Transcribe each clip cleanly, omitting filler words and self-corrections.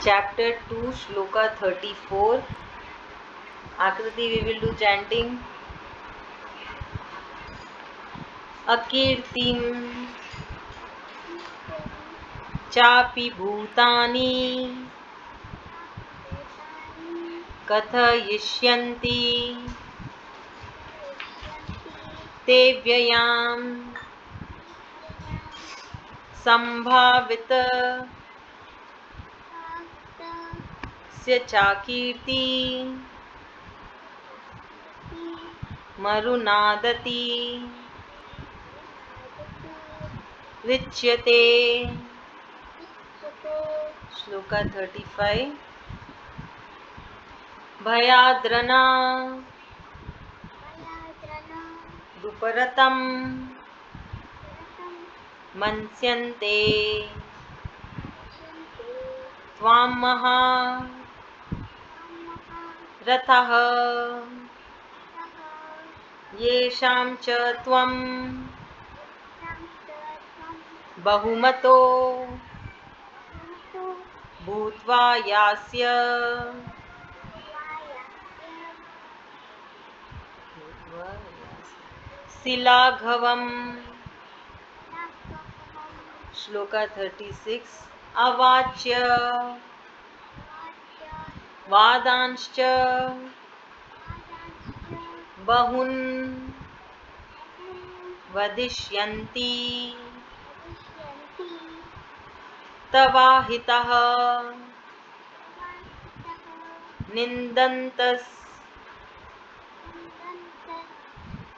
Chapter 2, Sloka 34. Akriti, we will do chanting. Akirtim chapi bhutani kathayishyanti te vyayam sambhavita sya chakirti marunadati richyate. Shloka 35. Bhayadrana Duparatam Mansyante Tvam Maha Ratah Yesham Cha Tvam Bahumato Bhutva Yasya Silaghavam. Shloka 36. Avachya Vadanscha Bahun Vadishyanti Tavahitah Nindantas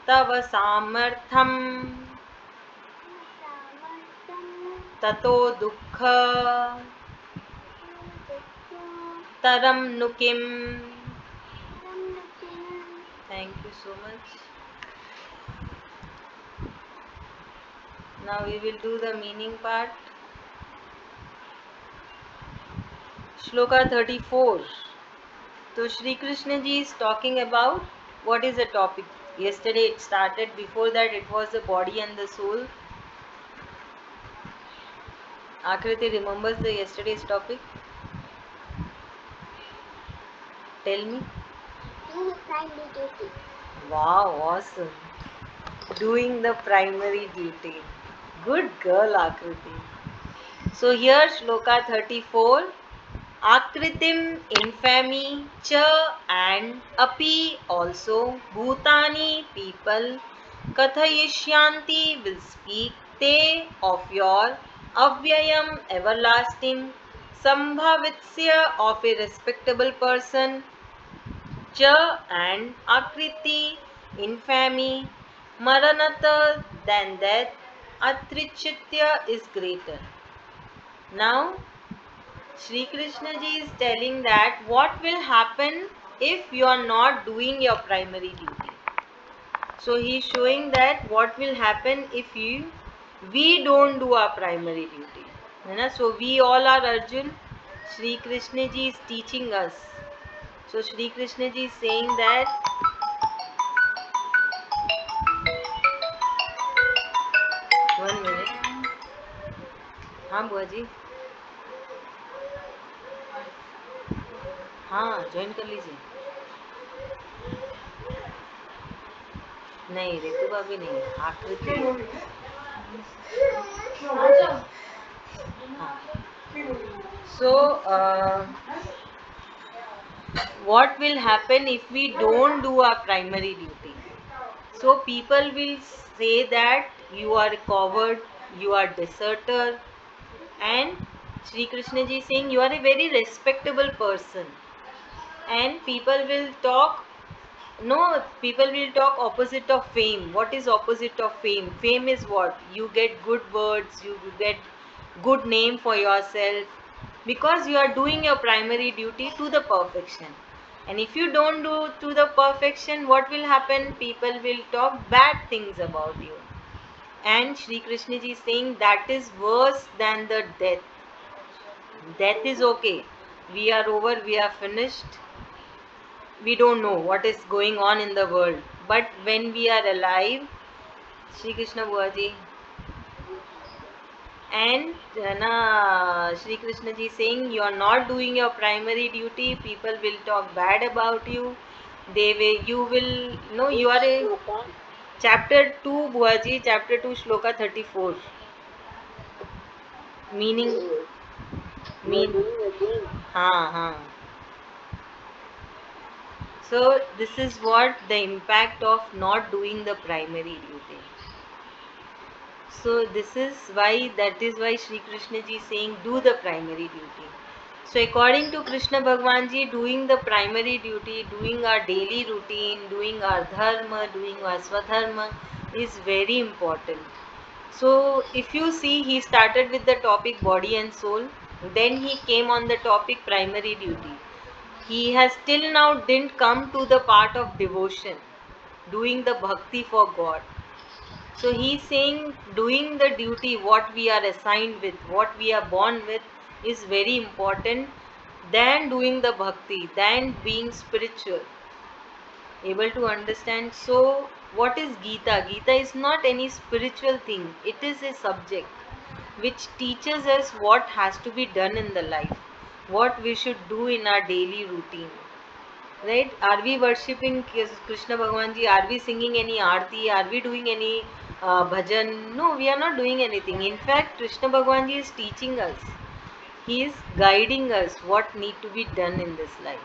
Tava Samartham Tato Dukkha Taram Nukim. Thank you so much. Now we will do the meaning part. Shloka 34. So Shri Krishna ji is talking about what is the topic. Yesterday it started. Before that it was the body and the soul. Akriti remembers the yesterday's topic. Tell me. Doing the primary duty. Wow, awesome. Doing the primary duty. Good girl, Akriti. So here Shloka 34. Akritim, infamy, cha and api also, bhutani, people, kathayishyanti will speak, te of your, avyayam everlasting, sambhavitsya of a respectable person, cha and akriti, infamy, maranata than death, atrichitya is greater. Now Shri Krishna ji is telling that what will happen if you are not doing your primary duty. So he is showing that what will happen if we don't do our primary duty. So we all are Arjun. Shri Krishna ji is teaching us. So Shri Krishna ji is saying that one minute. हाँ बुआ जी हाँ join कर लीजिए. नहीं ऋतु भाभी नहीं आकृति. So what will happen if we don't do our primary duty? So people will say that you are a coward, you are deserter, and Sri Krishna ji is saying you are a very respectable person. And people will talk opposite of fame. What is opposite of fame? Fame is what? You get good words, you get good name for yourself because you are doing your primary duty to the perfection. And if you don't do to the perfection, what will happen? People will talk bad things about you. And Shri Krishna ji is saying that is worse than the death. Death is okay. We are over, we are finished. We don't know what is going on in the world. But when we are alive, Shri Krishna Bhuaji, And Shri Krishna ji saying you are not doing your primary duty, people will talk bad about you. They will, you will, no, you are a chapter 2, Bhuaji, chapter 2, Sloka 34. Meaning, mean, हाँ. So this is what the impact of not doing the primary duty. So that is why Sri Krishna ji is saying do the primary duty. So according to Krishna Bhagwan ji, doing the primary duty, doing our daily routine, doing our dharma, doing our swadharma is very important. So if you see, he started with the topic body and soul, then he came on the topic primary duty. He has till now didn't come to the part of devotion, doing the bhakti for God. So he is saying doing the duty, what we are assigned with, what we are born with, is very important than doing the bhakti, than being spiritual. Able to understand? So, what is Gita? Gita is not any spiritual thing, it is a subject which teaches us what has to be done in the life, what we should do in our daily routine. Right? Are we worshipping Krishna Bhagwan ji? Are we singing any aarti? Are we doing any bhajan? No, we are not doing anything. In fact, Krishna Bhagwan ji is teaching us. He is guiding us what need to be done in this life.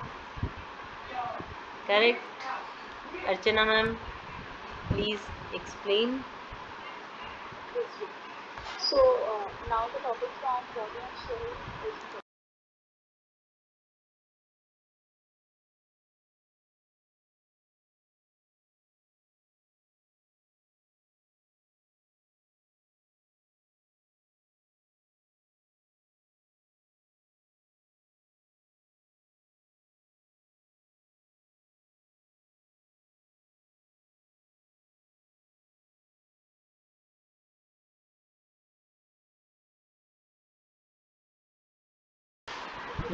Correct? Archana ma'am, please explain. So now the topic from body and soul is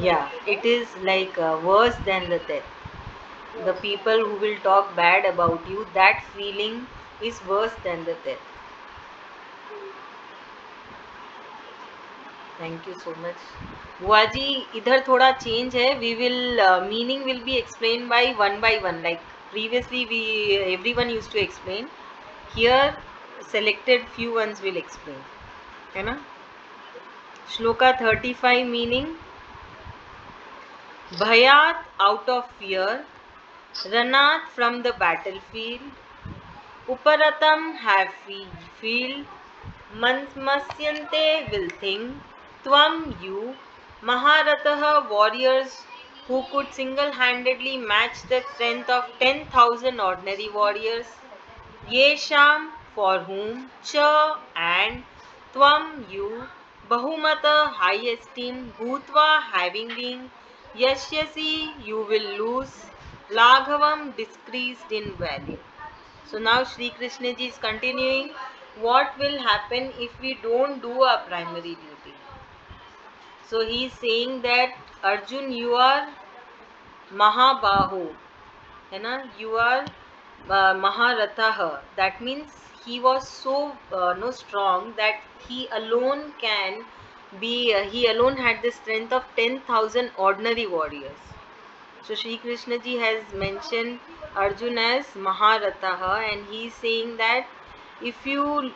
Yeah, it is like worse than the death. The people who will talk bad about you, that feeling is worse than the death. Thank you so much बुआ जी इधर थोड़ा change है we will meaning will be explain by one like previously we everyone used to explain here selected few ones will explain है ना shloka 35 meaning भयात out of fear रनात from the battlefield उपरतम हैव फील्ड Manmasyanते will think, Tvam you, Maharatah warriors who could single-handedly match the strength of 10,000 ordinary warriors, Yesham for whom, Cha and Tvam you, Bahumata high esteem, Bhutva having been, Yashyasi you will lose, Laghavam decreased in value. So now Sri Krishna ji is continuing. What will happen if we don't do our primary duty? So he is saying that Arjun, you are Mahabahu, है ना? You are Maharatha. That means he was so no strong that he alone can be. He alone had the strength of 10,000 ordinary warriors. So Sri Krishna ji has mentioned Arjun as Maharataha, and he is saying that if you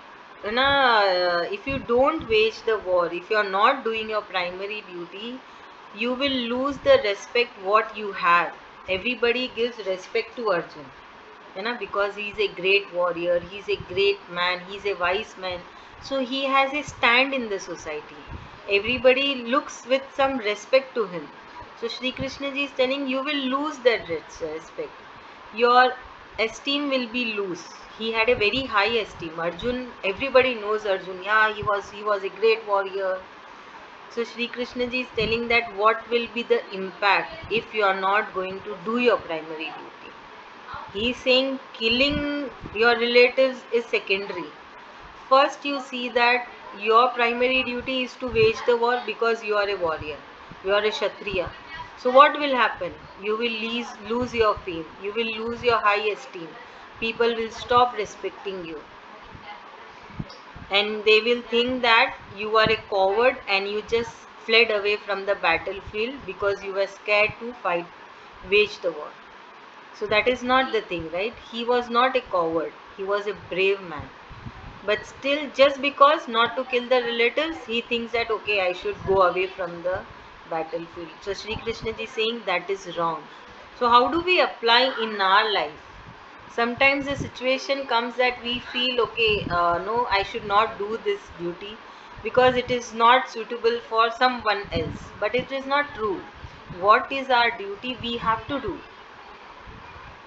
if you don't wage the war, if you are not doing your primary duty, you will lose the respect what you have. Everybody gives respect to Arjun, because he is a great warrior, he is a great man, he is a wise man. So he has a stand in the society. Everybody looks with some respect to him. So Sri Krishna ji is telling you will lose that respect. Your esteem will be loose. He had a very high esteem. Arjun, everybody knows Arjun. Yeah, he was a great warrior. So Sri Krishna ji is telling that what will be the impact if you are not going to do your primary duty. He is saying killing your relatives is secondary. First you see that your primary duty is to wage the war because you are a warrior. You are a Kshatriya. So what will happen? You will lose your fame. You will lose your high esteem. People will stop respecting you. and they will think that you are a coward and you just fled away from the battlefield because you were scared to fight, wage the war. So that is not the thing, right? He was not a coward, he was a brave man. But still, just because not to kill the relatives, he thinks that okay, I should go away from the battlefield. So Sri Krishna ji is saying that is wrong. So how do we apply in our life? Sometimes the situation comes that we feel okay, no, I should not do this duty because it is not suitable for someone else, but it is not true. What is our duty, we have to do.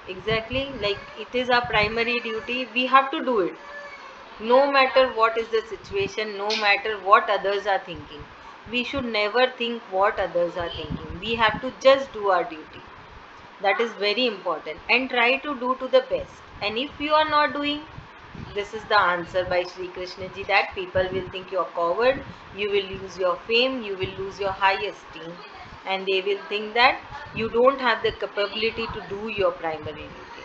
Exactly, like it is our primary duty, we have to do it, no matter what is the situation, no matter what others are thinking. We should never think what others are thinking, we have to just do our duty. That is very important, and try to do to the best. And if you are not doing, this is the answer by Sri Krishna ji, that people will think you are coward, you will lose your fame, you will lose your high esteem, and they will think that you don't have the capability to do your primary duty.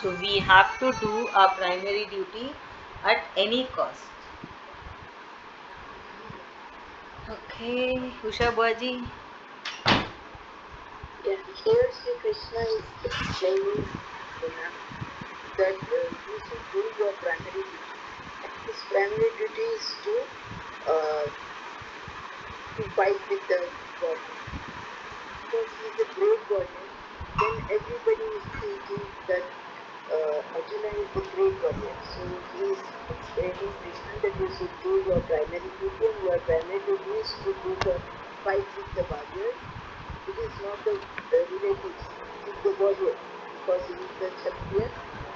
So we have to do our primary duty at any cost. Okay, Usha Baji. Yes, here Sri Krishna is explaining that you should do your primary duty. His primary duty is to fight with the God. Because he is a great warrior, then everybody is thinking that Arjuna is the great warrior. So he is explaining Krishna that you should do your primary duty, and your primary duty is to do the fight with the warriors. It is not the relatives, it is the warrior, because he is the Kshatriya.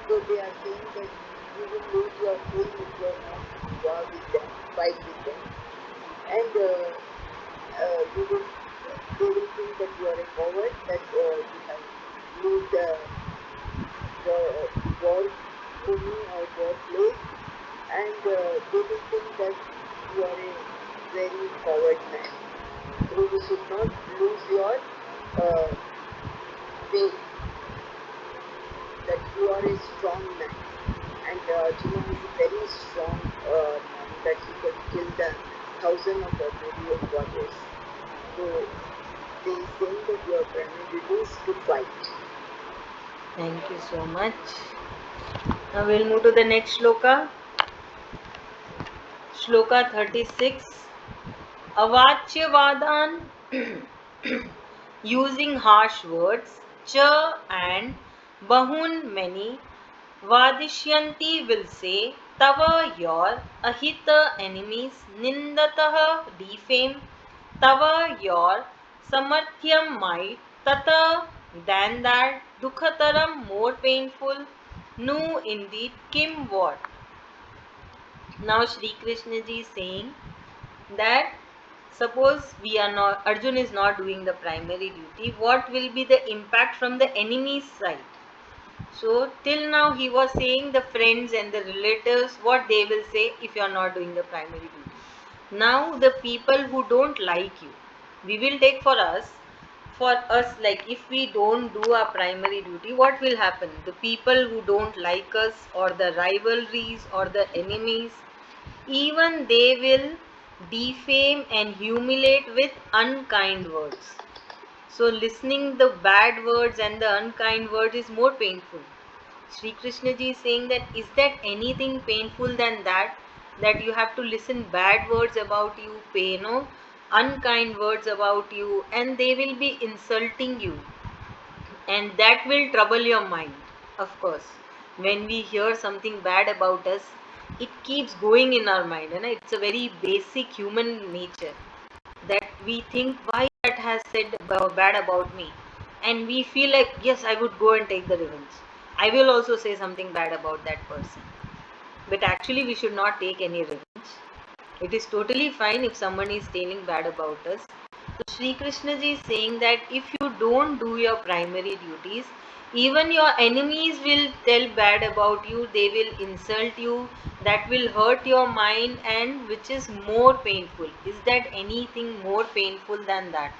So they are saying that you will lose your faith if you are not war with them, fight with them. And you will, they will think that you are a coward, that you have lose your war bhumi or war place, and they will think that you are a very coward man. So you should not lose your faith that you are a strong man. And Arjuna is a very strong man, that he can kill the 1,000 of ordinary warriors. So they are saying that your primary duty is to fight. Thank you so much. Now we'll move to the next shloka. Shloka 36. Avachyavadan using harsh words, cha and bahun many, Vadishyanti will say, Tava your ahita enemies, Nindatah defame, Tava your samarthyam might, Tata than that, Dukhataram more painful, No indeed, Kim what? Now Sri Krishna ji is saying that suppose we are not, Arjun is not doing the primary duty, what will be the impact from the enemy's side? So till now he was saying the friends and the relatives, what they will say if you are not doing the primary duty. Now the people who don't like you, we will take for us, like if we don't do our primary duty, what will happen? The people who don't like us, or the rivalries or the enemies, even they will defame and humiliate with unkind words. So listening the bad words and the unkind words is more painful. Sri Krishna ji is saying that is that anything painful than that? That you have to listen bad words about you, unkind words about you, and they will be insulting you, and that will trouble your mind. Of course, when we hear something bad about us, it keeps going in our mind, and it's a very basic human nature that we think why that has said bad about me, and we feel like yes, I would go and take the revenge, I will also say something bad about that person. But actually we should not take any revenge. It is totally fine if someone is telling bad about us. So Sri Krishna ji is saying that if you don't do your primary duties, even your enemies will tell bad about you, they will insult you, that will hurt your mind, and which is more painful. Is that anything more painful than that?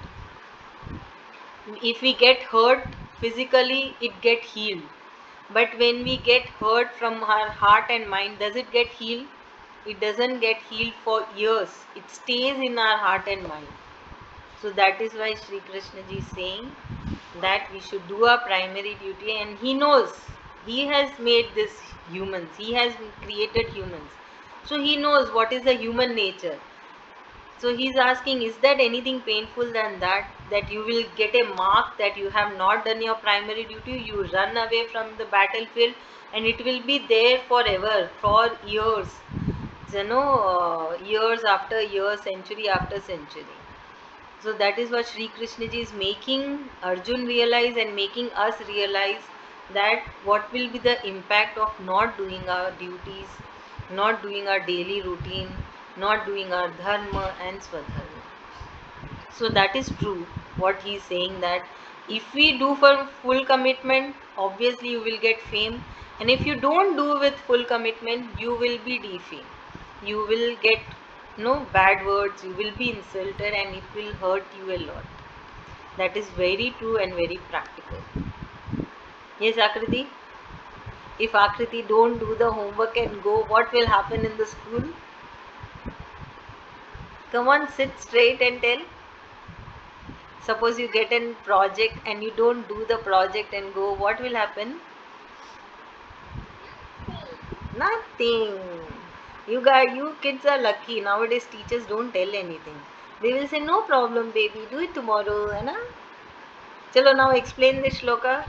If we get hurt physically, it get healed. But when we get hurt from our heart and mind, does it get healed? it doesn't get healed for years. It stays in our heart and mind. So that is why Sri Krishna ji is saying that we should do our primary duty, and he knows, he has made this humans, he has created humans. So he knows what is the human nature. So he's asking, is that anything painful than that? That you will get a mark that you have not done your primary duty, you run away from the battlefield, and it will be there forever, for years. Years after years, century after century. So that is what Sri Krishna ji is making Arjun realize and making us realize, that what will be the impact of not doing our duties, not doing our daily routine, not doing our dharma and swadharma. So that is true what he is saying, that if we do for full commitment, obviously you will get fame, and if you don't do with full commitment, you will be defamed. You will get bad words, you will be insulted, and it will hurt you a lot. That is very true and very practical. Yes, Akriti? If Akriti don't do the homework and go, what will happen in the school? Come on, sit straight and tell. Suppose you get a project and you don't do the project and go, what will happen? Nothing. You kids are lucky. Nowadays teachers don't tell anything. They will say, no problem baby, do it tomorrow, है ना? Chalo, now explain this shloka.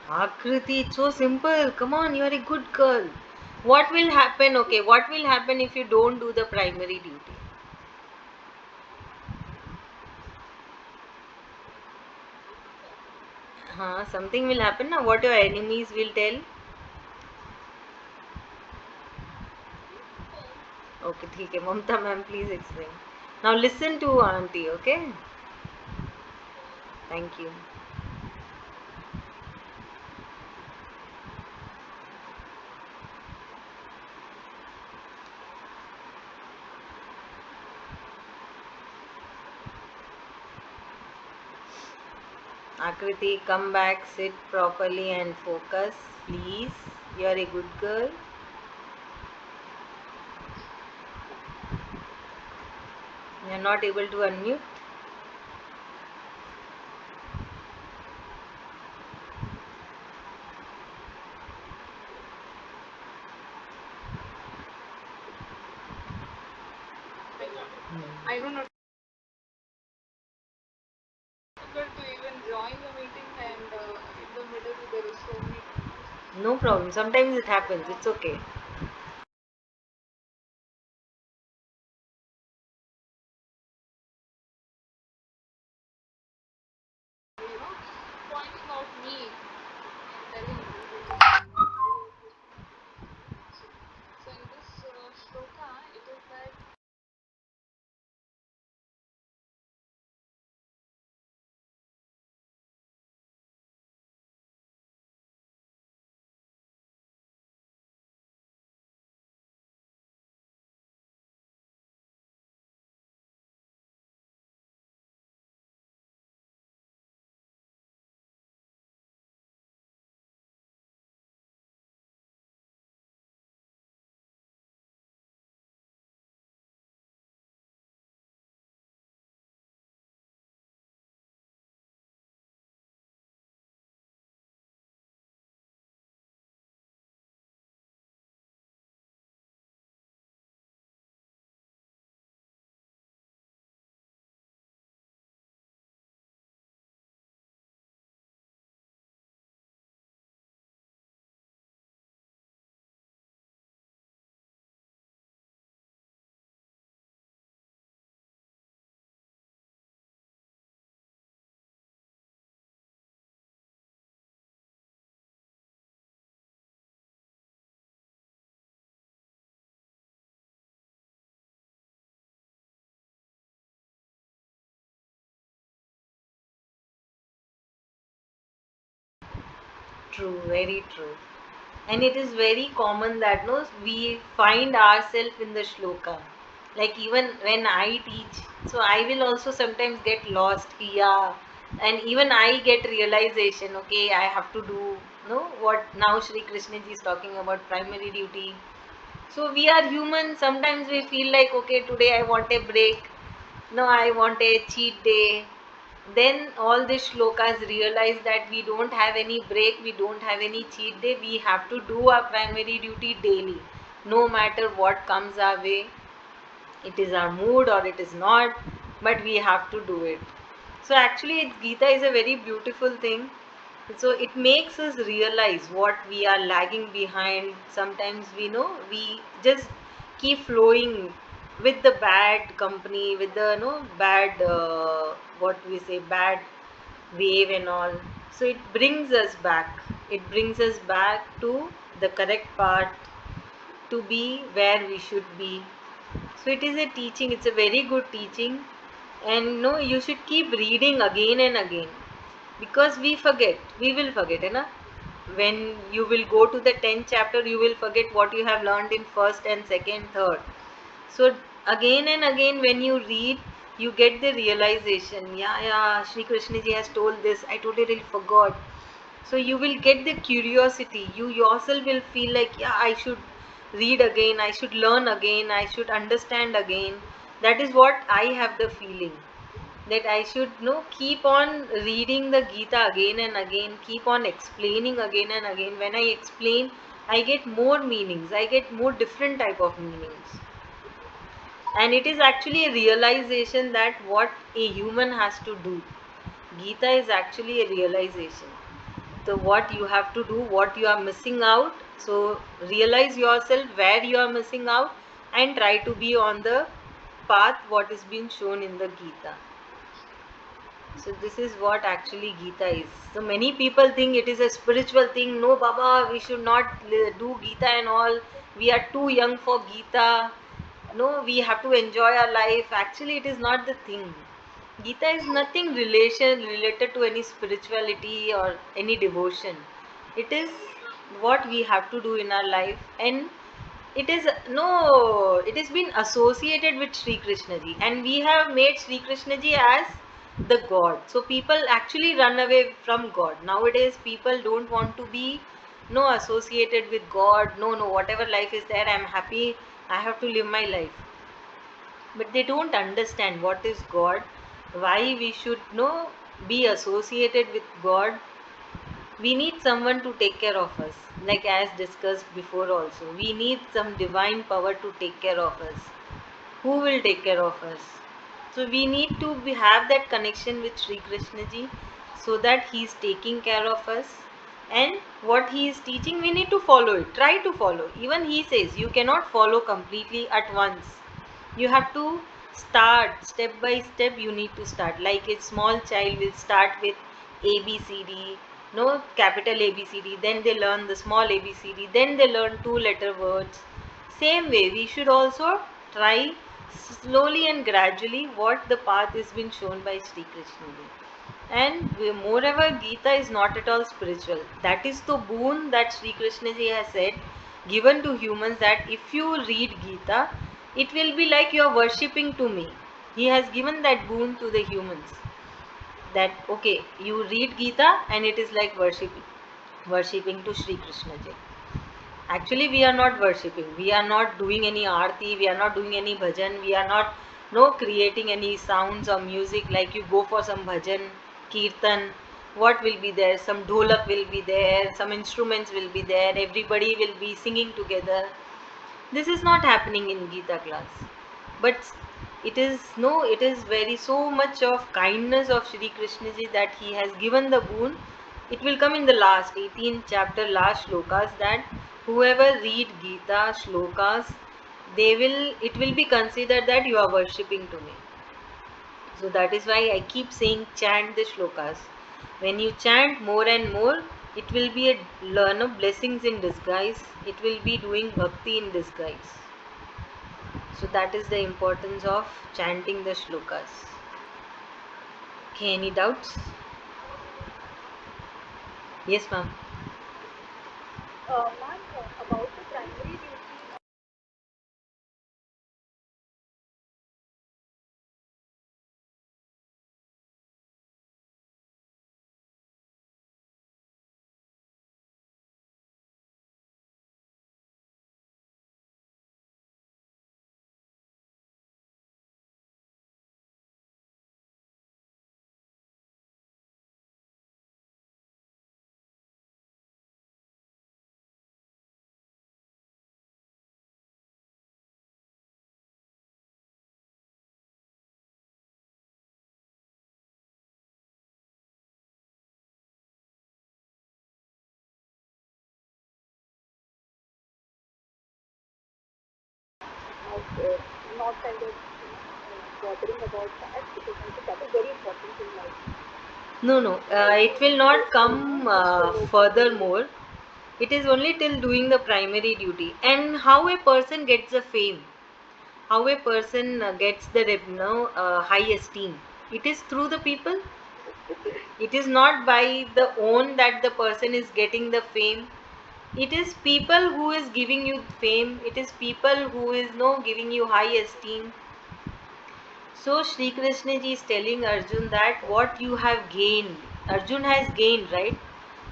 Akriti, it's so simple. Come on, you are a good girl. What will happen? Okay, what will happen if you don't do the primary duty? Something will happen now. What your enemies will tell? Okay, ठीक है. Mamta ma'am, please explain. Now listen to auntie, okay? Thank you. Akriti, come back, sit properly and focus, please. You are a good girl. You are not able to unmute. I don't know to even join the meeting, and in the middle there is so many. No problem. Sometimes it happens. It's okay. Pointing out me and telling me. So in this shloka, it is that True, very true. And it is very common that we find ourselves in the shloka. Like even when I teach, so I will also sometimes get lost. Yeah. And even I get realization, okay, I have to do No, what now Shri Krishna ji is talking about primary duty. So we are human. Sometimes we feel like, okay, today I want a break. No, I want a cheat day. Then all these shlokas realize that we don't have any break, we don't have any cheat day. We have to do our primary duty daily, no matter what comes our way. It is our mood or it is not, but we have to do it. So actually, Gita is a very beautiful thing. So it makes us realize what we are lagging behind. Sometimes we know we just keep flowing with the bad company, with the bad what we say, bad wave and all. So it brings us back. It brings us back to the correct path, to be where we should be. So it is a teaching, it's a very good teaching. And no, you should keep reading again and again, because we forget, we will forget, na? When you will go to the 10th chapter, you will forget what you have learned in first and second, third. So again and again, when you read, you get the realization, yeah, Shri Krishna ji has told this, I totally forgot. So you will get the curiosity, you yourself will feel like, yeah, I should read again, I should learn again, I should understand again. That is what I have the feeling, that I should keep on reading the Gita again and again, keep on explaining again and again. When I explain, I get more meanings, I get more different type of meanings. And it is actually a realization that what a human has to do. Gita is actually a realization. So what you have to do, what you are missing out. So realize yourself where you are missing out and try to be on the path what is being shown in the Gita. So this is what actually Gita is. So many people think it is a spiritual thing. No, Baba, we should not do Gita and all. We are too young for Gita. No, we have to enjoy our life. Actually, it is not the thing. Gita is nothing related to any spirituality or any devotion. It is what we have to do in our life, and it is it has been associated with Sri Krishna ji, and we have made Sri Krishna ji as the God. So people actually run away from God. Nowadays, people don't want to be associated with God. No, whatever life is there, I'm happy. I have to live my life, but they don't understand what is God, why we should be associated with God. We need someone to take care of us, like as discussed before also. We need some divine power to take care of us. Who will take care of us? So we need to have that connection with Sri Krishna ji, so that he is taking care of us, and what he is teaching we need to follow it, try to follow. Even he says you cannot follow completely at once. You have to start step by step. You need to start like a small child will start with ABCD, no, capital ABCD, then they learn the small ABCD, then they learn two letter words. Same way we should also try slowly and gradually what the path has been shown by Sri Krishna ji. And moreover, Gita is not at all spiritual. That is the boon that Sri Krishna ji has said, given to humans, that if you read Gita, it will be like you are worshipping to me. He has given that boon to the humans, that okay, you read Gita and it is like worshipping to Sri Krishna ji. Actually, we are not worshipping. We are not doing any aarti. We are not doing any bhajan. We are not creating any sounds or music. Like you go for some bhajan, kirtan. What will be there? Some dholak will be there. Some instruments will be there. Everybody will be singing together. This is not happening in Gita class. But it is very so much of kindness of Shri Krishna ji that he has given the boon. It will come in the last 18th chapter, last shlokas, that whoever read Gita shlokas, it will be considered that you are worshipping to me. So that is why I keep saying chant the shlokas. When you chant more and more, it will be a learn of blessings in disguise. It will be doing bhakti in disguise. So that is the importance of chanting the shlokas. Okay, any doubts? Yes, ma'am. Ma'am, about the primary duty not kind of bothering about that, because I think that is very important in life. No, no, it will not come Just follow. furthermore. It is only till doing the primary duty. And how a person gets the fame, how a person gets the high esteem, it is through the people. It is not by the own that the person is getting the fame. It is people who is giving you fame. It is people who is no giving you high esteem. So Sri Krishna ji is telling Arjun that what you have gained, Arjun has gained, right?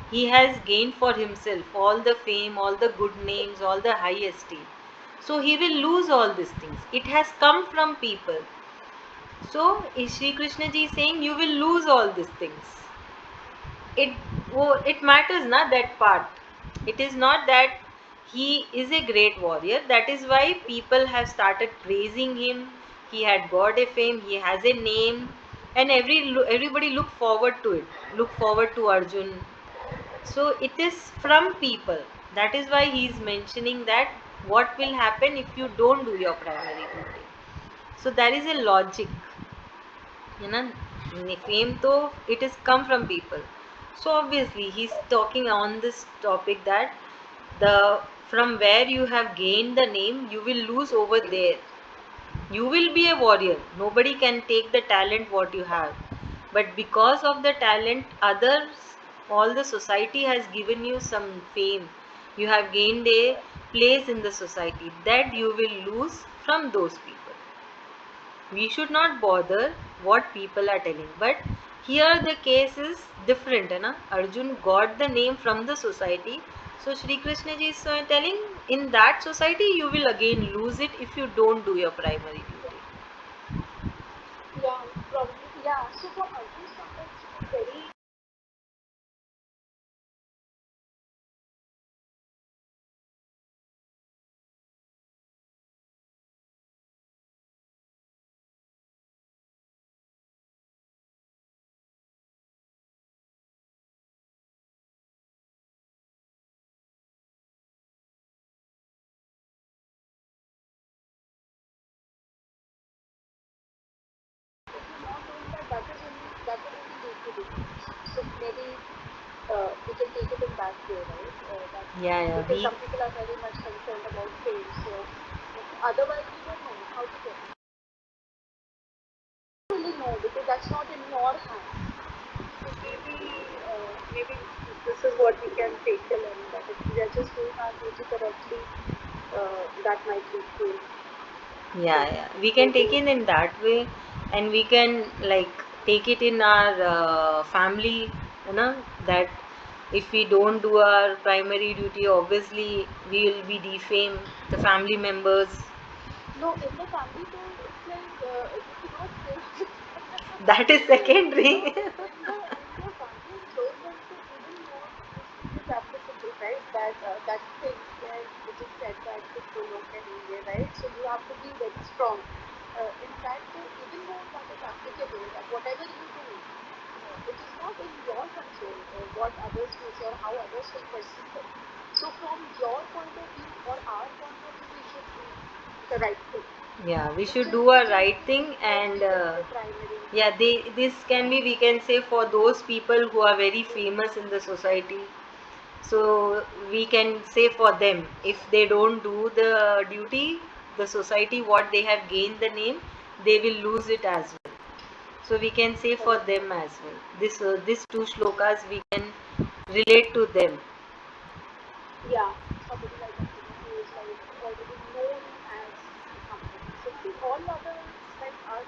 He has gained for himself all the fame, all the good names, all the high esteem. So he will lose all these things. It has come from people. So Sri Krishna ji is saying you will lose all these things. It matters not that part. It is not that he is a great warrior. That is why people have started praising him. He had got a fame. He has a name, and everybody look forward to it. Look forward to Arjun. So it is from people. That is why he is mentioning that what will happen if you don't do your primary duty. So there is a logic, you know. Fame though it is come from people. So obviously he's talking on this topic that the from where you have gained the name you will lose over there. You will be a warrior, nobody can take the talent what you have, but because of the talent others, all the society has given you some fame, you have gained a place in the society, that you will lose from those people. We should not bother what people are telling, but here the case is different, है ना? Arjun got the name from the society, so Shri Krishna ji is telling in that society you will again lose it if you don't do your primary duty. Yeah, probably. Yeah. So for Arjun's context, it is very. Not doing that, that will only lead to defeat. So maybe we can take it in that way, right? Yeah, yeah, Because some people are very much concerned about fame. So otherwise, we don't know how to get it. Really know, because that's not in your hands. So maybe this is what we can take the learning, that if we are just doing our duty correctly, that might lead to. yeah, we can take it in that way, and we can like take it in our family, you know, that if we don't do our primary duty obviously we will be defamed, the family members. No, in the family though, it's like you cannot say. That is No, secondary. in the family and close ones, so even more this is applicable, right? That thing where it is said that कुछ बोलो कहेंगे, right? So you have to be very strong. In that, even more that is applicable, that whatever you do, it is not in your control what others will say or how others will perceive it. So from your point of view or our point of view, we should do the right thing. Yeah, we should do a Which is right thing, and even in the primary. yeah, this can be, we can say, for those people who are very famous in the society. So we can say for them, if they don't do the duty, the society what they have gained the name, they will lose it as well. So we can say for them as well. This two shlokas we can relate to them. Yeah, somebody like who is like already known as something. So because all others like us,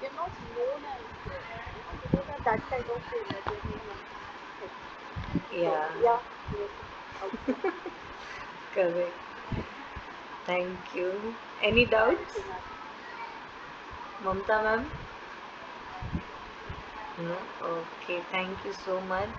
we're not known as we don't have that kind of fame that we're doing anything. So Yeah, yeah, yes, okay. correct. Thank you. Any Thank doubts, you, ma'am. Mamta ma'am? No. Okay. Thank you so much.